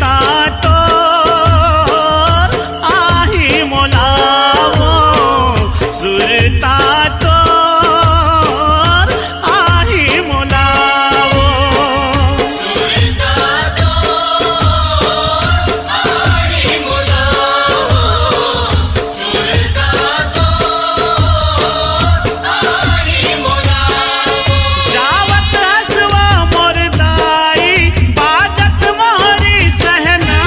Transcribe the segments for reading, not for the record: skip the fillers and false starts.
सुरता तो आही मोलावो सुरता तो आही मोलावो सुरता तो आही मोलावो सुरता तो आही मोलावो जावत हसवा मोर दाई बाजत मोरी सहना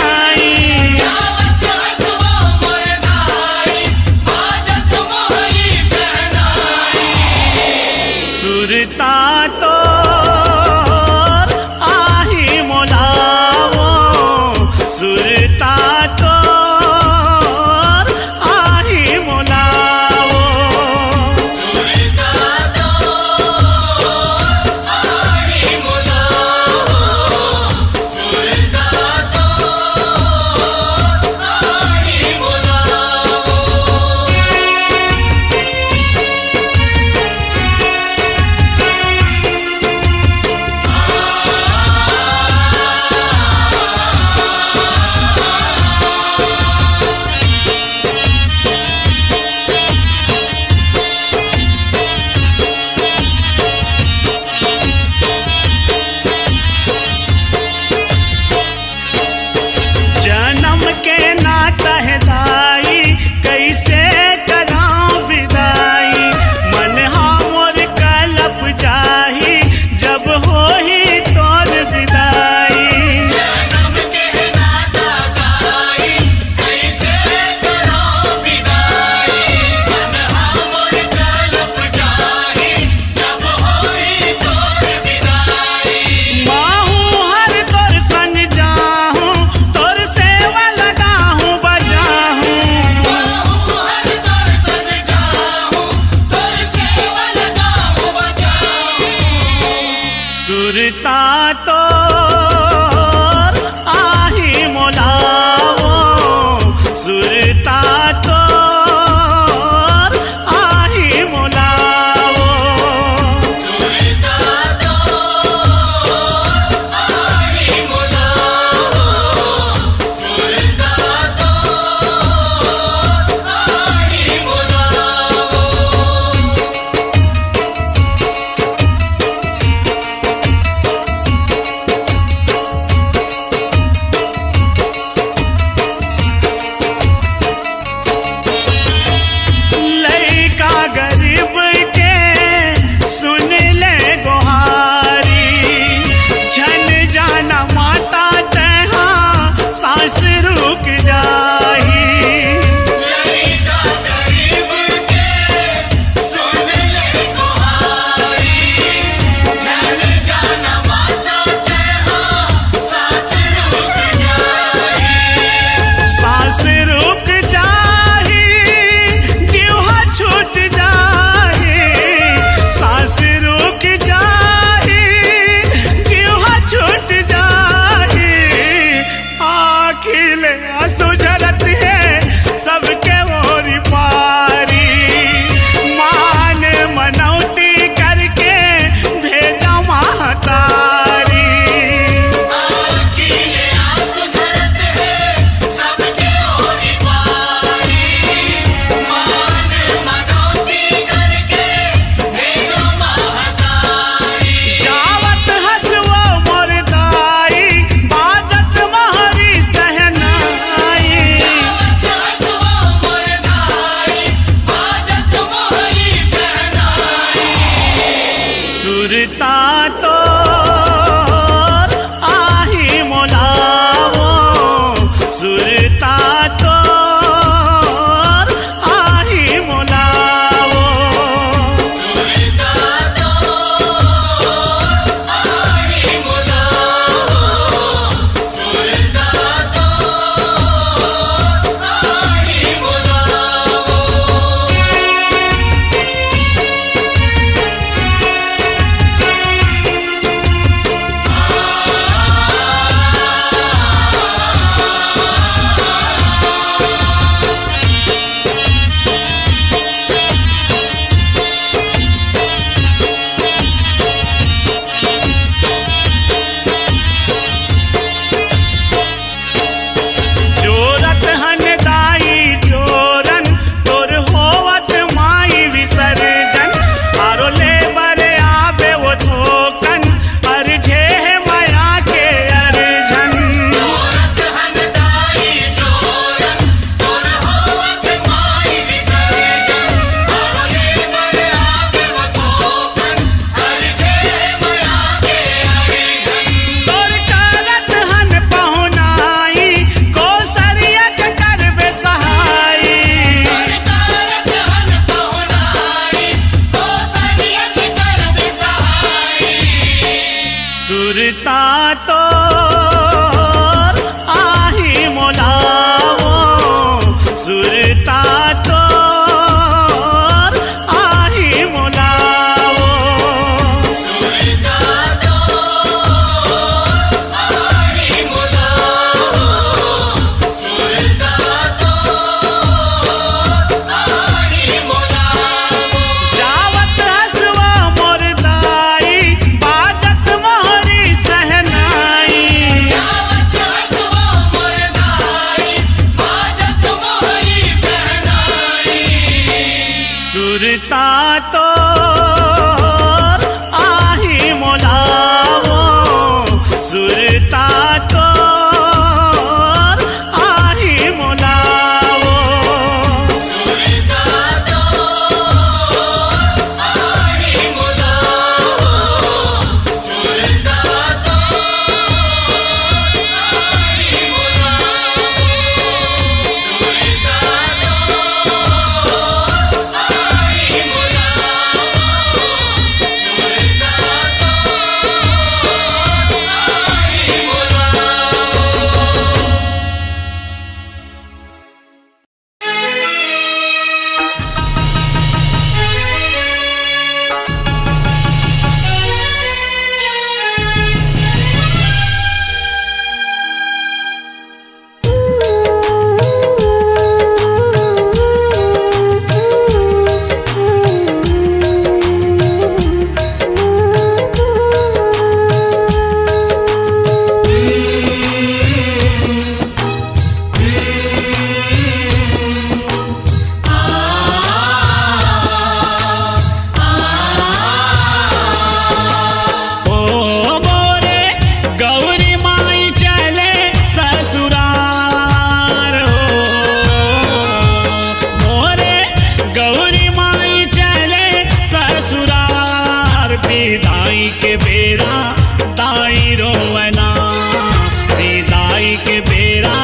बेरा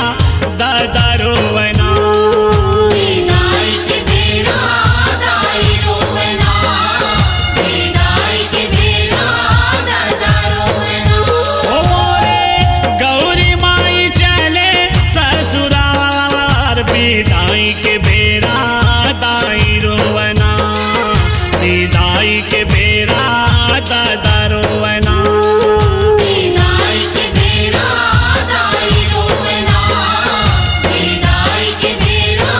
ददरोवना विदाई के बेरा दाई रोवना विदाई के बेरा दादा रोवना ओ मोरे गौरी माई चले ससुरार विदाई के बेरा दाई रोवना विदाई के बेरा ददरोवना विदाई के बेरा दाई रोवना विदाई के बेरा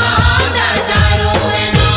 दादा रोवना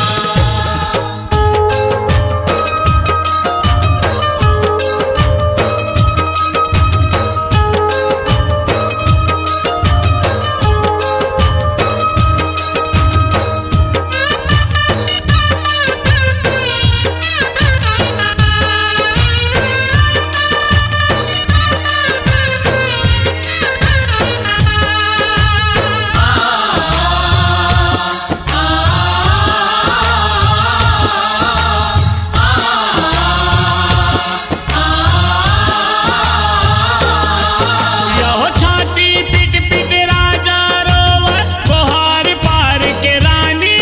यहो छाती पिट पिट राजा रोवे गोहार पार के रानी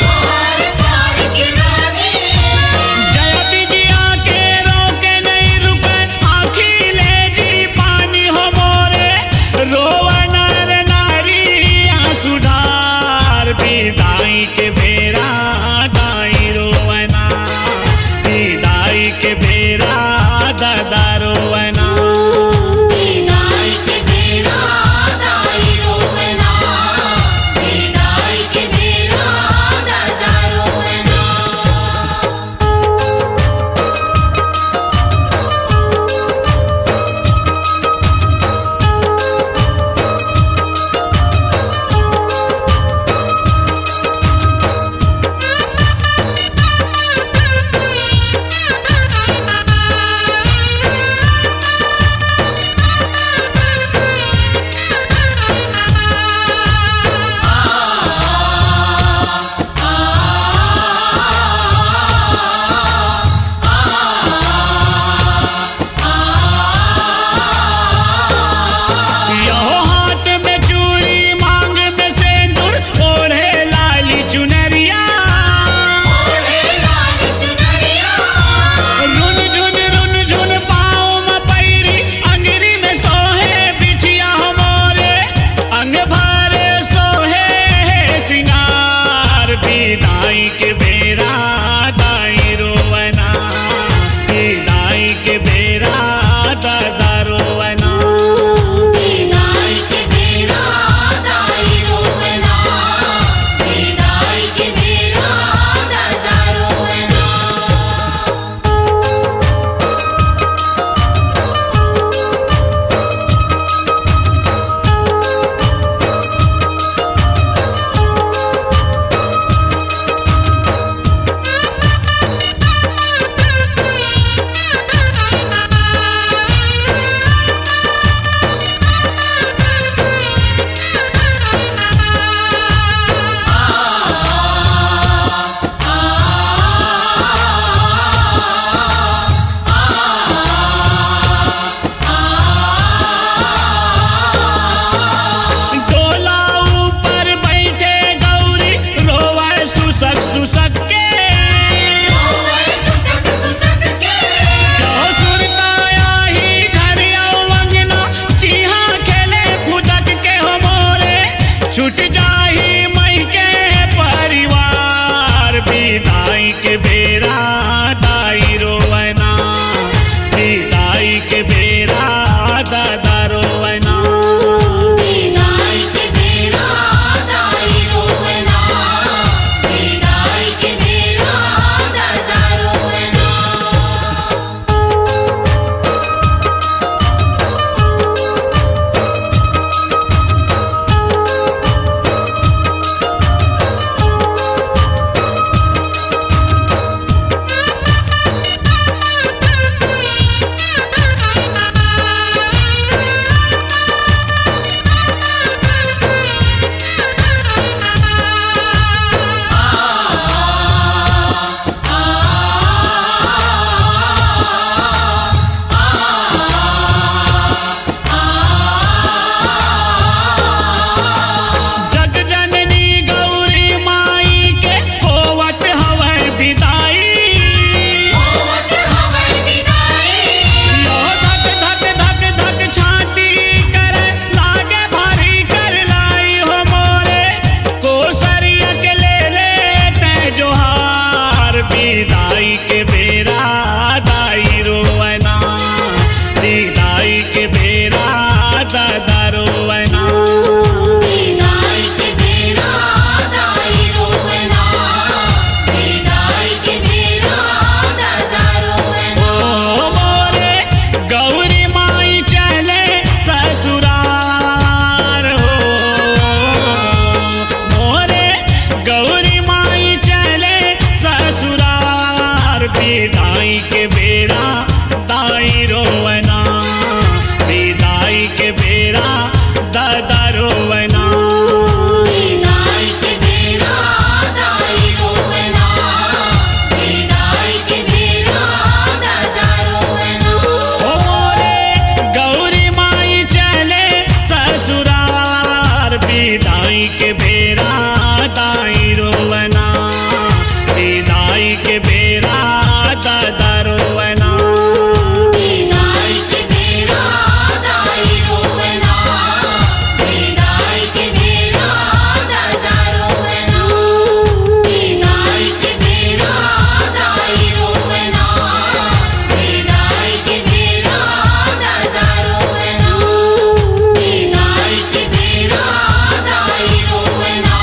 हर पार की रानी जय बिजिया के रोके नहीं रुके आँखी ले जी पानी हो मोरे रोवे नर नारी आंसू ढार विदाई के बेरा दाई रोवना विदाई के बेरा ददा रोवना विदाई के बेरा दाई रोवना विदाई के बेरा दादा रोवना यहो हाथ में चूड़ी मांग में सिंदूर ओढ़े लाली चुनरिया ओढ़े लाल चुनरिया रुन झुन पाँव में पैरी अंगरी में सोहे बिछिया मोरे अंग भरे सोहे सिंगार विदाई के बेरा दाई रोवना विदाई के बेरा ददा रोवना विदाई के बेरा दाई रोवना विदाई के बेरा दादा रोवना डोला ऊपर बैठे गौरी रोवे सुसक सुसक के रोवे सुसक सुसक के कहो सुरताया ही घर आओ अंगना चीहा खेले फुदक के हो मोरे छूट जाही मई के परिवार विदाई के बेरा दाई रोवना विदाई के बेरा ददा रोवना विदाई के बेरा दाई रोवना विदाई के बेरा दादा रोवना ओ रोवना विदाई के बेरा दाई रोवना विदाई के बेरा दादा रोवना ओ रे गौरी माई चले ससुरार विदाई के बेरा दाई रोवना विदाई के बेरा दादा रोवना विदाई के बेरा दाई रोवना विदाई के बेरा दादा रोवना विदाई के बेरा दाई रोवना विदाई के बेरा दादा रोवना विदाई के बेरा दाई रोवना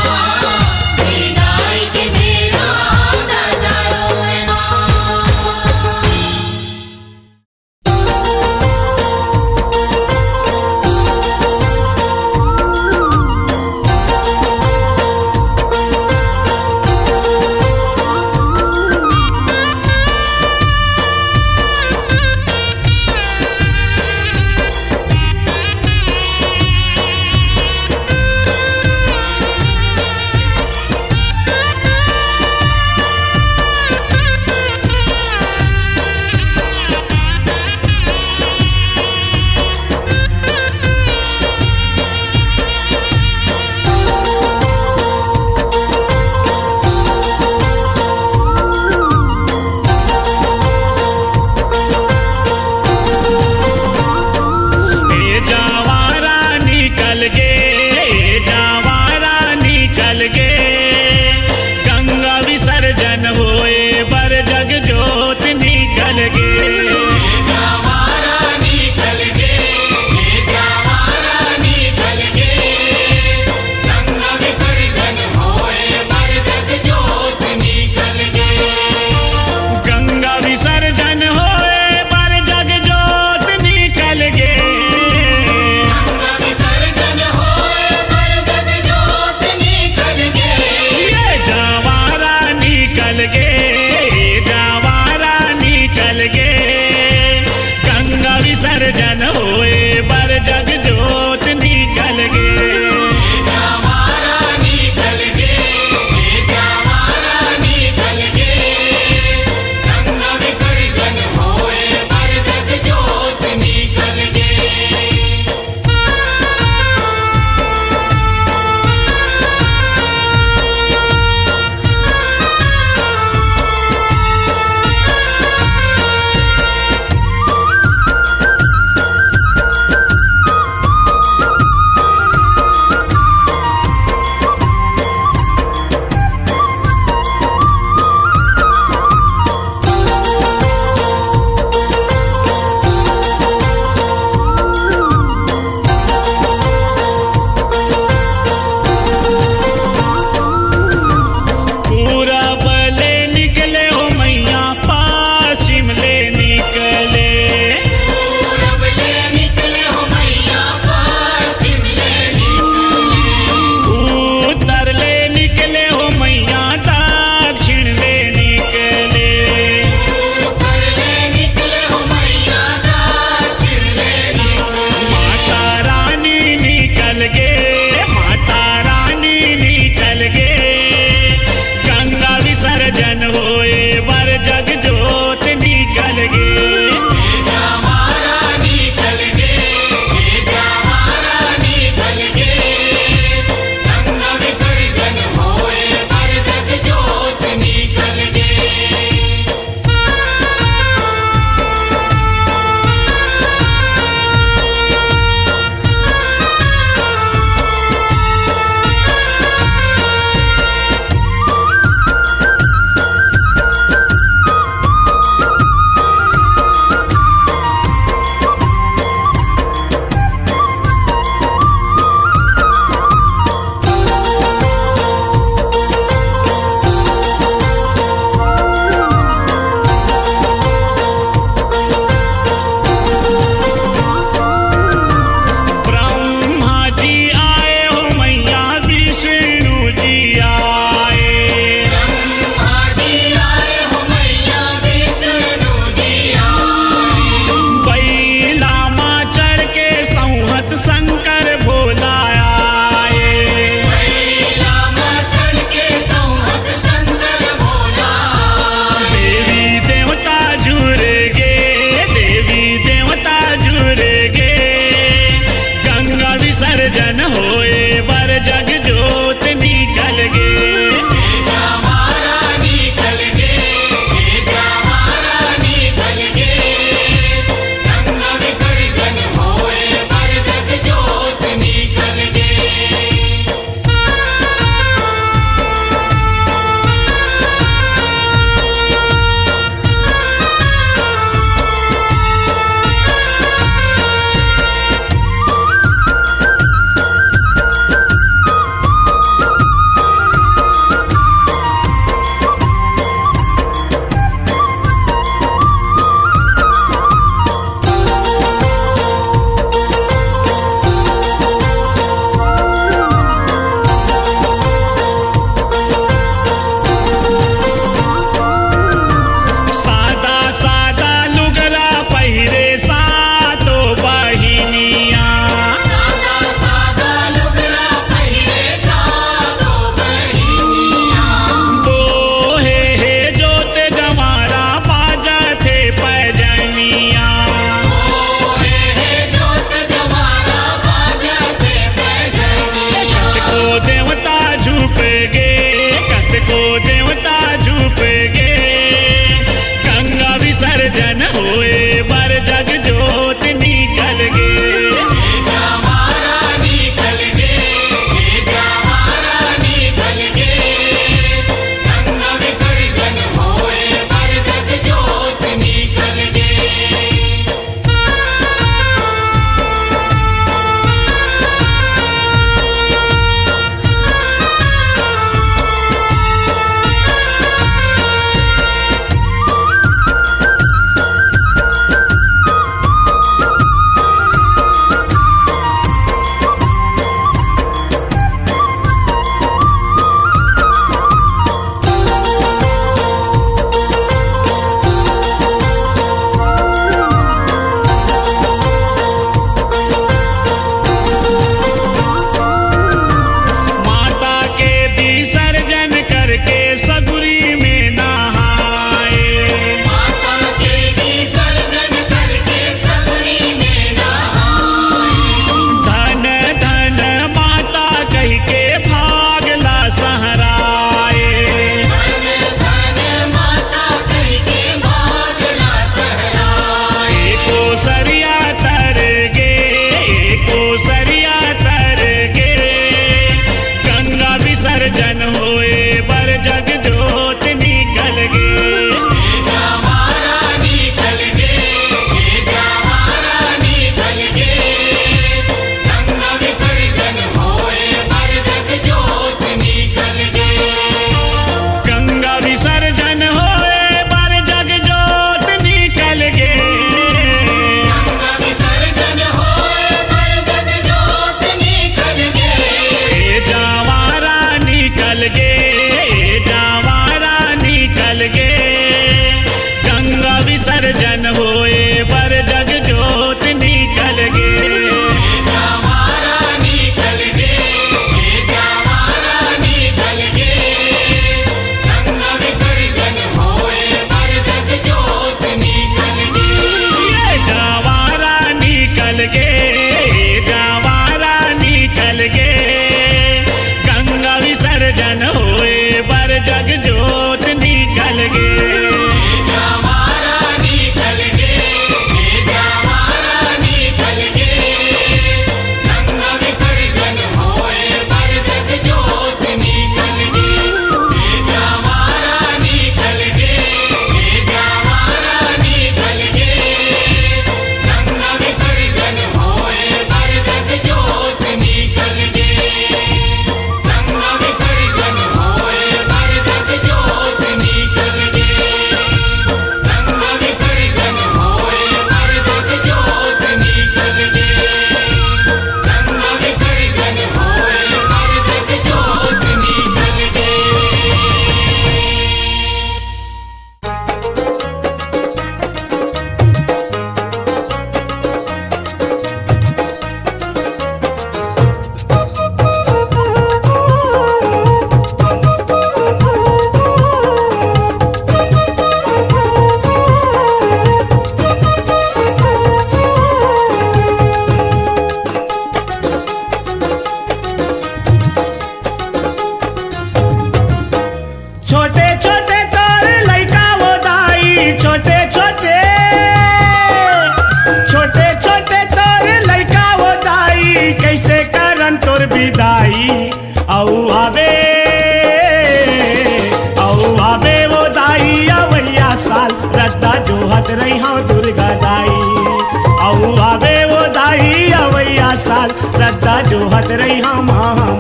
जोहत रही हम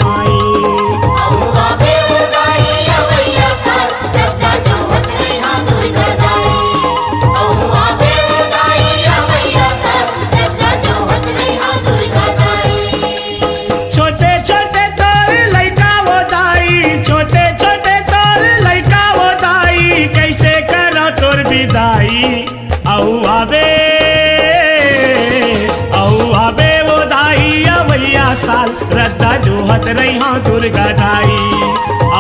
माई। औआ बेउदाई अवैया साल रत्ता जोहत रहिहा दुर्गा दाई। औआ बेउदाई अवैया साल रत्ता जोहत रहिहा दुर्गा दाई। छोटे छोटे तोर लइका वो दाई, छोटे छोटे तोर लइका वो दाई, कैसे करो तोर विदाई। औआ बे वो दाई अवैया साल रत्ता जोहत रही हाँ दुर्गा दाई।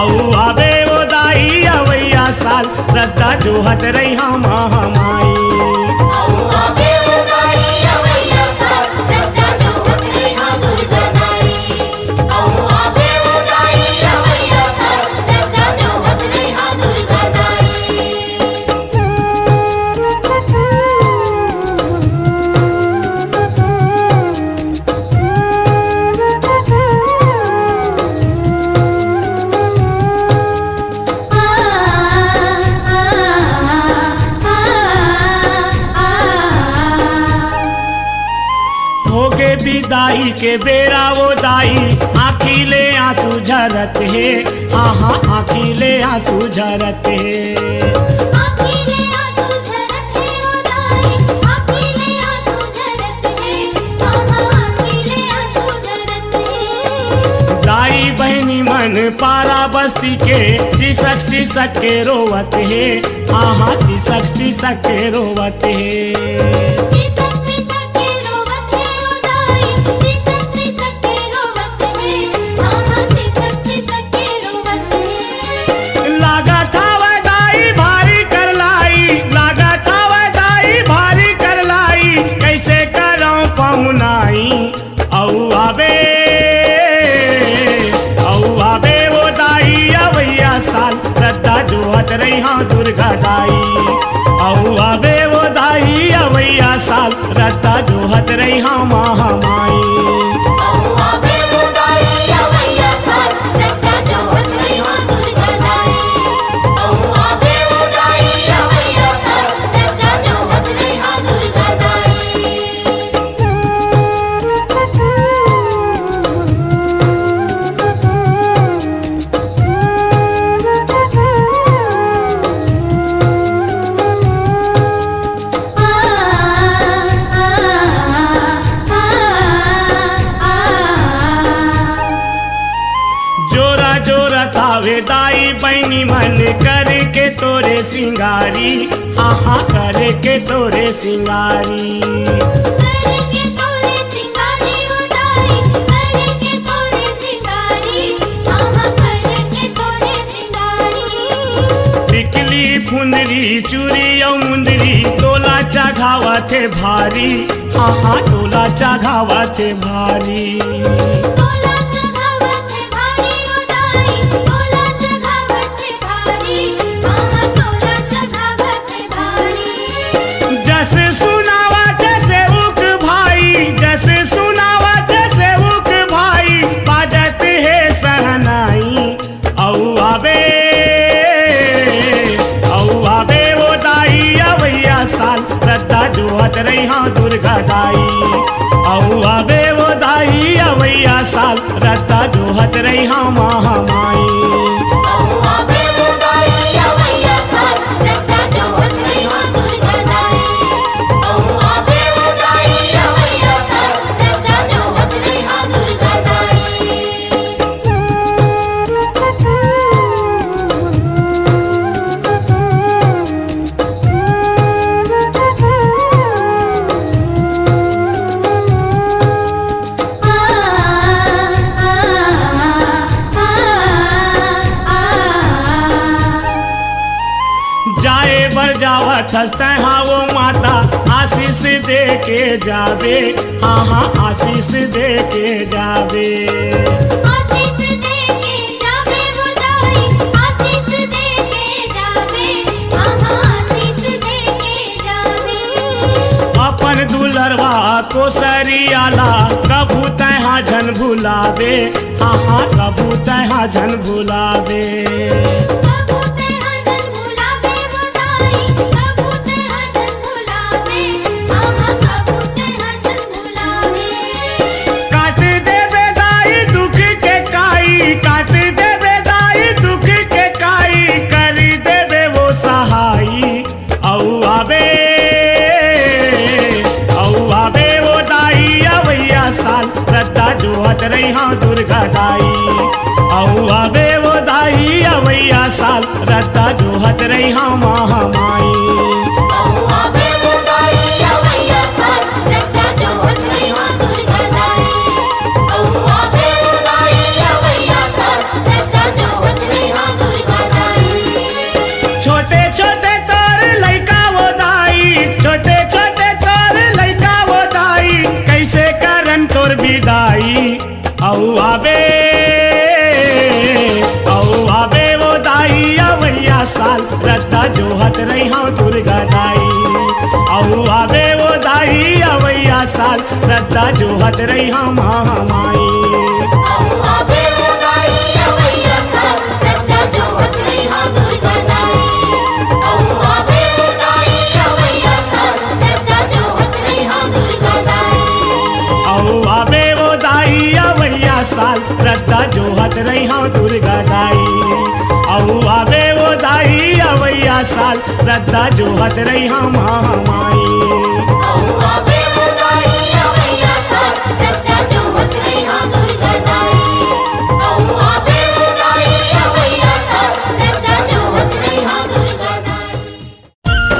औआ बे वो दाई अवैया साल रत्ता जोहत रही हाँ महामाई। औआ बेउदाई अवैया साल रत्ता जोहत रहिहा दुर्गा दाई। औआ बेउदाई अवैया साल रत्ता जोहत रहिहा दुर्गा दाई। होगे विदाई के बेरा वो दाई, आखिले आंसू झरत है, हाँ हाँ आखिले आंसू झरत है। आखिले आंसू झरत है ओ दाई। आखिले आंसू झरत है। मामा आखिले आंसू झरत है। दाई बहनी मन पारा बस्ती के सिसक सिसक के रोवत है, हाँ हाँ सिसक सिसक के रोवत है। सिसक सिसक के रोवत है ओ दाई। सिसक सिसक के रोवत है। मामा सिसक सिसक के रोवत है। लागा था वह दाई भारी कर लाई, लागा था वह दाई भारी कर लाई, कैसे करूं पहुनाई। औआ बे वो दाई अवैया साल रत्ता जोहत रही हाँ दुर्गा दाई। औआ बे वो दाई अवैया साल रत्ता जोहत रही हाँ महामाई। औआ बेउदाई अवैया साल रत्ता जोहत रहिहा दुर्गा दाई। औआ बेउदाई अवैया साल रत्ता जोहत रहिहा दुर्गा दाई। जोरा जोरा तावे दाई बहनी मन करके तोरे सिंगारी, हाँ हाँ करके तोरे सिंगारी। करके तोरे सिंगारी ओ दाई। करके तोरे सिंगारी। मामा करके तोरे सिंगारी। टिकली फुंदरी चूड़ी और मुंदरी तोला चढ़ावा थे भारी, हाँ हाँ तोला चढ़ावा थे भारी। तोला चढ़ावत है भारी ओ दाई। तोला चढ़ावत है भारी। मामा तोला चढ़ावत है भारी। जैसे सुनावा जैसे उक भाई, जैसे सुनावा जैसे उक भाई, बाजत है सहनाई। औआ बे वो दाई अवैया साल रत्ता जोहत रही हाँ दुर्गा दाई। औआ बे वो दाई अवैया साल रत्ता जोहत रही हाँ महामाई। औआ बेउदाई अवैया साल रत्ता जोहत रहिहा दुर्गा दाई। औआ बेउदाई अवैया साल रत्ता जोहत रहिहा दुर्गा दाई। जाए बर जावत हंसते हाँ वो माता आशीष दे के जावे, हाँ हाँ आशीष दे के जावे। आशीष देके जावे वो दाई। आशीष देके जावे। मामा आशीष देके जावे। अपन दुलरवा को सरियाला कभू तहाँ झन भुलावे, हाँ हाँ कभू तहाँ झन भुलावे। कबू तेरा जन भुलावे वो दाई। कबू तेरा जन भुलावे। मामा कबू तेरा जन भुलावे। काट देवे दाई रही हाँ दुर्गा दाई औ आवे वो दाई अवैया साल रद्दा जोहत रही हाँ महामाई आवे वो दाई अवैया साल रद्दा जोहत रही हाँ दुर्गा दाई आवे वो दाई अवैया साल रद्दा जोहत रही हाँ दुर्गा दाई छोटे छोटे तोर लइका वो दाई छोटे छोटे तोर लइका वो दाई कैसे करन तोर विदाई औ आवे वो दाई अवैया साल रद्दा जोहत रही हाँ दुर्गा दाई औ आवे वो दाई अवैया साल रद्दा जोहत रही हाँ महामाई आवे वो दाई अवैया साल रद्दा जोहत रही हाँ दुर्गा दाई आवे वो दाई अवैया साल रद्दा जोहत रही हाँ दुर्गा दाई औ आवे वो दाई अवैया साल रद्दा जोहत रही हाँ दुर्गा दाई औ आवे वो दाई अवैया साल रद्दा जोहत रही हाँ महामाई आवे वो दाई अवैया साल रद्दा जोहत रही हाँ दुर्गा दाई आवे वो दाई अवैया साल रद्दा जोहत रही हाँ दुर्गा दाई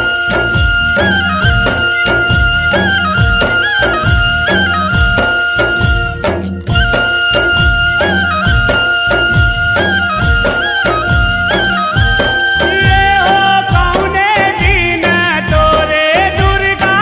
ये हो कौने दिन तोरे दुर्गा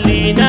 लीन